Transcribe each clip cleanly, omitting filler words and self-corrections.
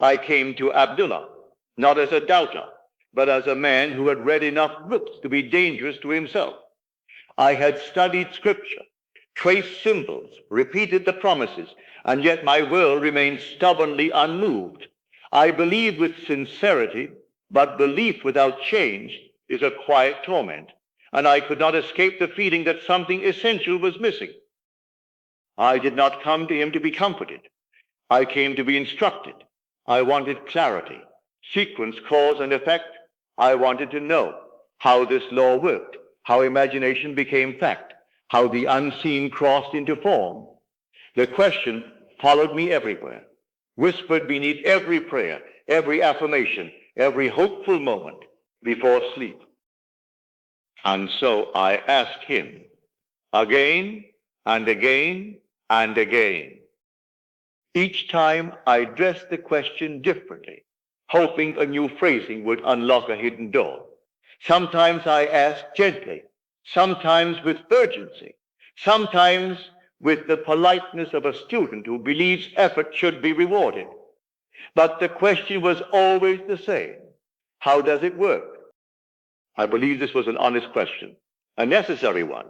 I came to Abdullah, not as a doubter, but as a man who had read enough books to be dangerous to himself. I had studied scripture, traced symbols, repeated the promises, and yet my world remained stubbornly unmoved. I believed with sincerity, but belief without change is a quiet torment, and I could not escape the feeling that something essential was missing. I did not come to him to be comforted. I came to be instructed. I wanted clarity, sequence, cause, and effect. I wanted to know how this law worked, how imagination became fact, how the unseen crossed into form. The question followed me everywhere, whispered beneath every prayer, every affirmation, every hopeful moment before sleep. And so I asked him again and again and again. Each time I addressed the question differently, hoping a new phrasing would unlock a hidden door. Sometimes I asked gently, sometimes with urgency, sometimes with the politeness of a student who believes effort should be rewarded. But the question was always the same. How does it work? I believe this was an honest question, a necessary one.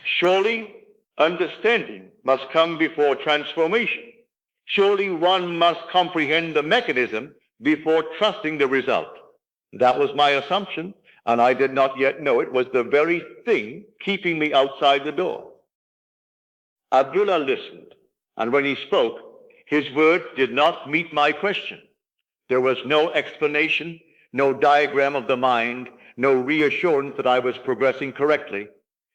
Surely understanding must come before transformation. Surely one must comprehend the mechanism before trusting the result. That was my assumption, and I did not yet know it was the very thing keeping me outside the door. Abdullah listened, and when he spoke, his words did not meet my question. There was no explanation, no diagram of the mind, no reassurance that I was progressing correctly.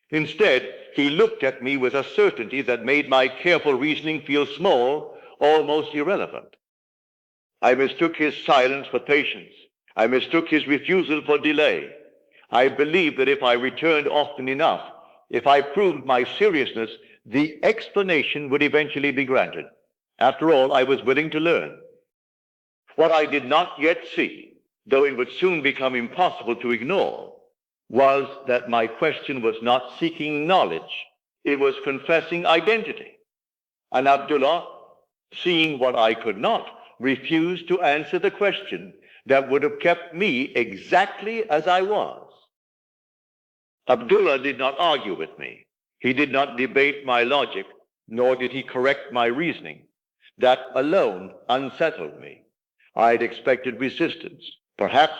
Instead, he looked at me with a certainty that made my careful reasoning feel small, almost irrelevant. I mistook his silence for patience. I mistook his refusal for delay. I believed that if I returned often enough, if I proved my seriousness, the explanation would eventually be granted. After all, I was willing to learn. What I did not yet see, though it would soon become impossible to ignore, was that my question was not seeking knowledge. It was confessing identity. And Abdullah, seeing what I could not, refused to answer the question that would have kept me exactly as I was. Abdullah did not argue with me. He did not debate my logic, nor did he correct my reasoning. That alone unsettled me. I had expected resistance, perhaps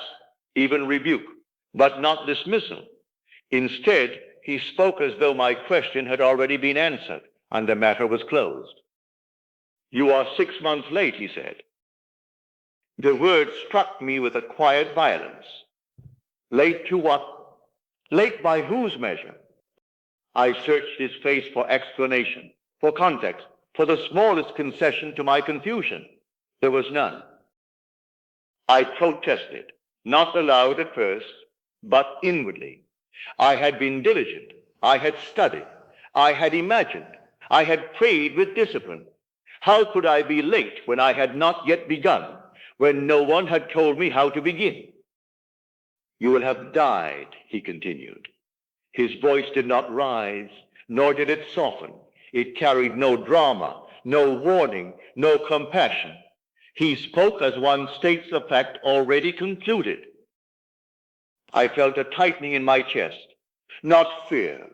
even rebuke, but not dismissal. Instead, he spoke as though my question had already been answered and the matter was closed. "You are 6 months late," he said. The word struck me with a quiet violence. Late to what? Late by whose measure? I searched his face for explanation, for context, for the smallest concession to my confusion. There was none. I protested, not aloud at first, but inwardly. I had been diligent. I had studied. I had imagined. I had prayed with discipline. How could I be late when I had not yet begun, when no one had told me how to begin? "You will have died," he continued. His voice did not rise, nor did it soften. It carried no drama, no warning, no compassion. He spoke as one states a fact already concluded. I felt a tightening in my chest, not fear,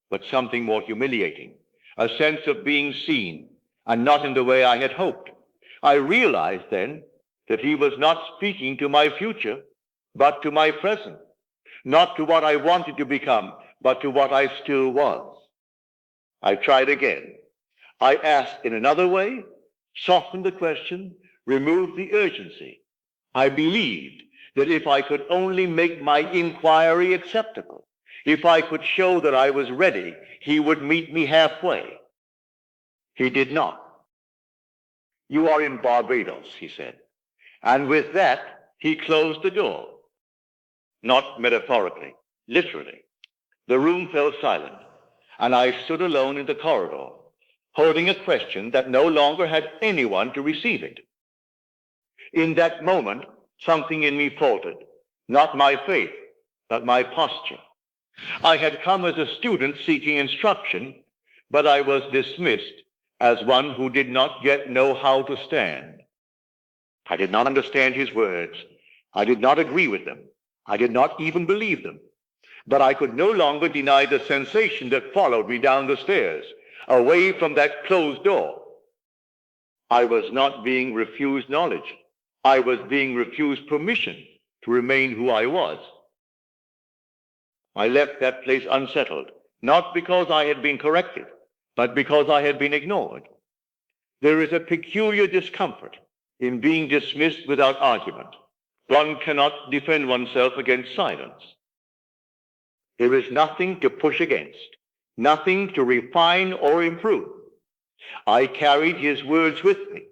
but something more humiliating, a sense of being seen, and not in the way I had hoped. I realized then that he was not speaking to my future, but to my present, not to what I wanted to become, but to what I still was. I tried again. I asked in another way, softened the question, removed the urgency. I believed that if I could only make my inquiry acceptable, if I could show that I was ready, he would meet me halfway. He did not. "You are in Barbados," he said. And with that, he closed the door. Not metaphorically, literally. The room fell silent, and I stood alone in the corridor, holding a question that no longer had anyone to receive it. In that moment, something in me faltered, not my faith, but my posture. I had come as a student seeking instruction, but I was dismissed as one who did not yet know how to stand. I did not understand his words. I did not agree with them. I did not even believe them. But I could no longer deny the sensation that followed me down the stairs, away from that closed door. I was not being refused knowledge. I was being refused permission to remain who I was. I left that place unsettled, not because I had been corrected, but because I had been ignored. There is a peculiar discomfort in being dismissed without argument. One cannot defend oneself against silence. There is nothing to push against, nothing to refine or improve. I carried his words with me,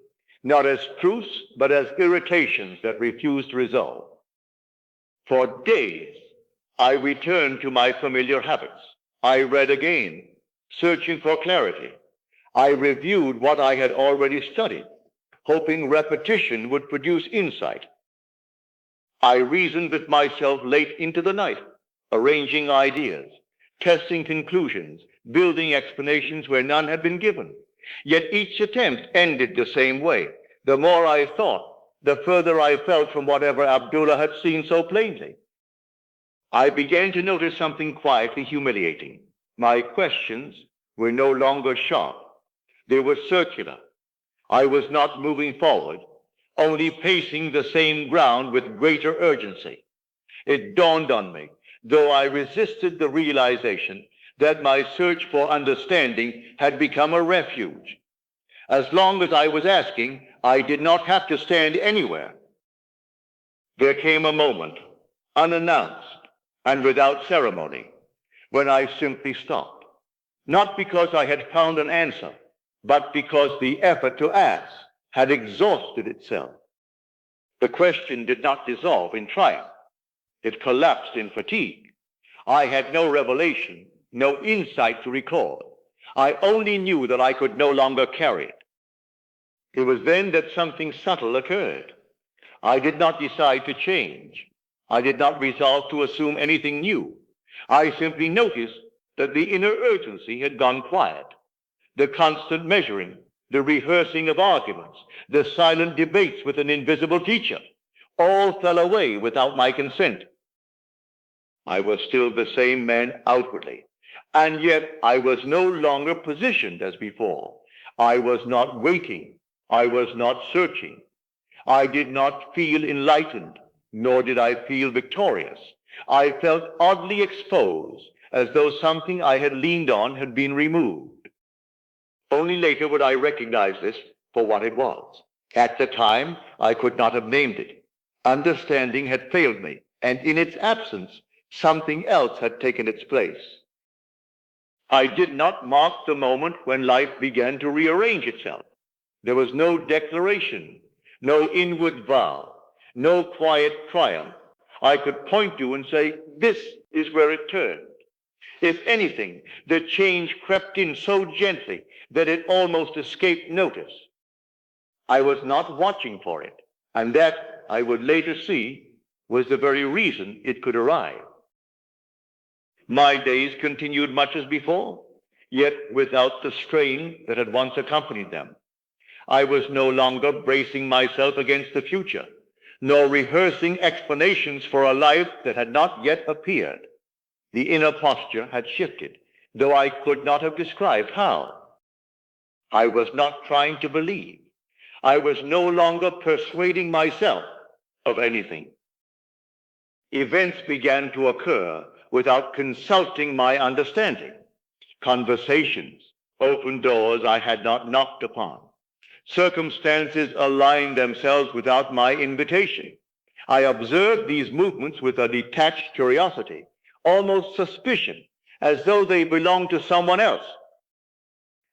not as truths, but as irritations that refused to resolve. For days, I returned to my familiar habits. I read again, searching for clarity. I reviewed what I had already studied, hoping repetition would produce insight. I reasoned with myself late into the night, arranging ideas, testing conclusions, building explanations where none had been given. Yet each attempt ended the same way. The more I thought, the further I felt from whatever Abdullah had seen so plainly. I began to notice something quietly humiliating. My questions were no longer sharp. They were circular. I was not moving forward, only pacing the same ground with greater urgency. It dawned on me, though I resisted the realization, that my search for understanding had become a refuge. As long as I was asking, I did not have to stand anywhere. There came a moment, unannounced and without ceremony, when I simply stopped. Not because I had found an answer, but because the effort to ask had exhausted itself. The question did not dissolve in triumph. It collapsed in fatigue. I had no revelation, no insight to record. I only knew that I could no longer carry it. It was then that something subtle occurred. I did not decide to change. I did not resolve to assume anything new. I simply noticed that the inner urgency had gone quiet. The constant measuring, the rehearsing of arguments, the silent debates with an invisible teacher, all fell away without my consent. I was still the same man outwardly, and yet I was no longer positioned as before. I was not waiting. I was not searching. I did not feel enlightened, nor did I feel victorious. I felt oddly exposed, as though something I had leaned on had been removed. Only later would I recognize this for what it was. At the time, I could not have named it. Understanding had failed me, and in its absence, something else had taken its place. I did not mark the moment when life began to rearrange itself. There was no declaration, no inward vow, no quiet triumph I could point to and say, this is where it turned. If anything, the change crept in so gently that it almost escaped notice. I was not watching for it, and that, I would later see, was the very reason it could arrive. My days continued much as before, yet without the strain that had once accompanied them. I was no longer bracing myself against the future, nor rehearsing explanations for a life that had not yet appeared. The inner posture had shifted, though I could not have described how. I was not trying to believe. I was no longer persuading myself of anything. Events began to occur without consulting my understanding. Conversations opened doors I had not knocked upon. Circumstances aligned themselves without my invitation. I observed these movements with a detached curiosity, almost suspicion, as though they belonged to someone else.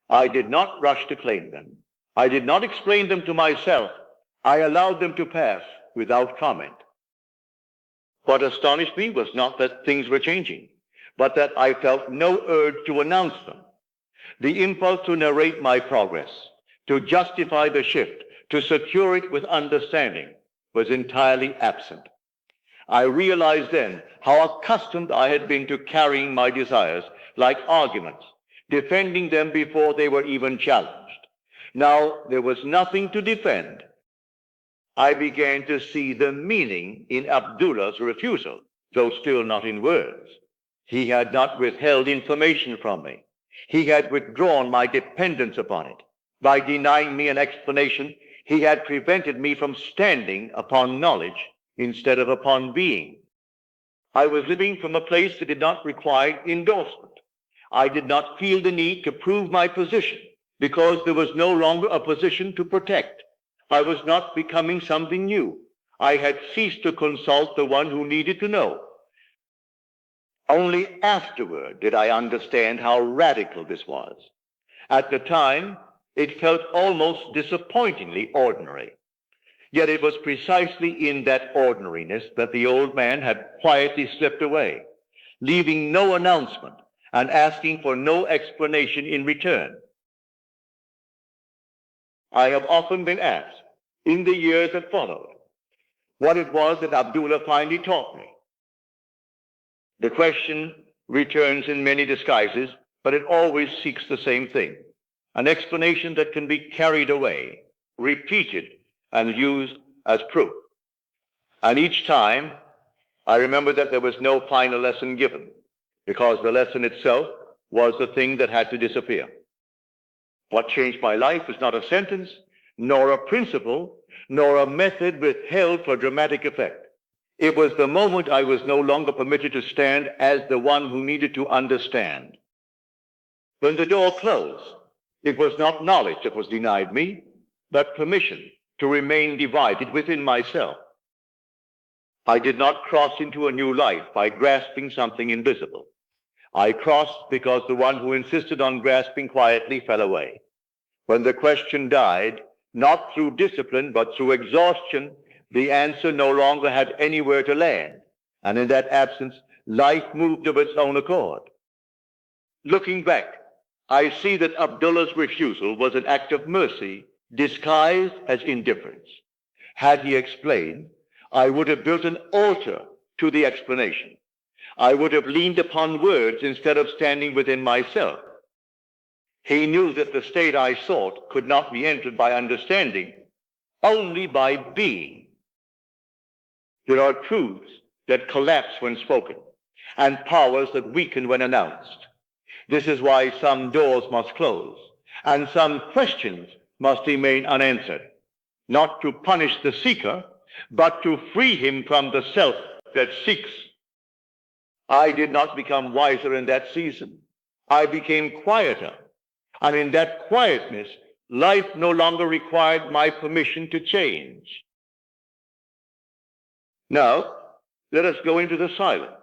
I did not rush to claim them. I did not explain them to myself. I allowed them to pass without comment. What astonished me was not that things were changing, but that I felt no urge to announce them. The impulse to narrate my progress, to justify the shift, to secure it with understanding, was entirely absent. I realized then how accustomed I had been to carrying my desires like arguments, defending them before they were even challenged. Now there was nothing to defend. I began to see the meaning in Abdullah's refusal, though still not in words. He had not withheld information from me. He had withdrawn my dependence upon it. By denying me an explanation, he had prevented me from standing upon knowledge instead of upon being. I was living from a place that did not require endorsement. I did not feel the need to prove my position because there was no longer a position to protect. I was not becoming something new. I had ceased to consult the one who needed to know. Only afterward did I understand how radical this was. At the time, it felt almost disappointingly ordinary. Yet it was precisely in that ordinariness that the old man had quietly slipped away, leaving no announcement and asking for no explanation in return. I have often been asked, in the years that followed, what it was that Abdullah finally taught me. The question returns in many disguises, but it always seeks the same thing, an explanation that can be carried away, repeated, and used as proof. And each time, I remember that there was no final lesson given, because the lesson itself was the thing that had to disappear. What changed my life is not a sentence, nor a principle, nor a method withheld for dramatic effect. It was the moment I was no longer permitted to stand as the one who needed to understand. When the door closed, it was not knowledge that was denied me, but permission to remain divided within myself. I did not cross into a new life by grasping something invisible. I crossed because the one who insisted on grasping quietly fell away. When the question died, not through discipline, but through exhaustion, the answer no longer had anywhere to land, and in that absence, life moved of its own accord. Looking back, I see that Abdullah's refusal was an act of mercy disguised as indifference. Had he explained, I would have built an altar to the explanation. I would have leaned upon words instead of standing within myself. He knew that the state I sought could not be entered by understanding, only by being. There are truths that collapse when spoken, and powers that weaken when announced. This is why some doors must close, and some questions must remain unanswered, not to punish the seeker, but to free him from the self that seeks. I did not become wiser in that season. I became quieter, and in that quietness, life no longer required my permission to change. Now, let us go into the silence.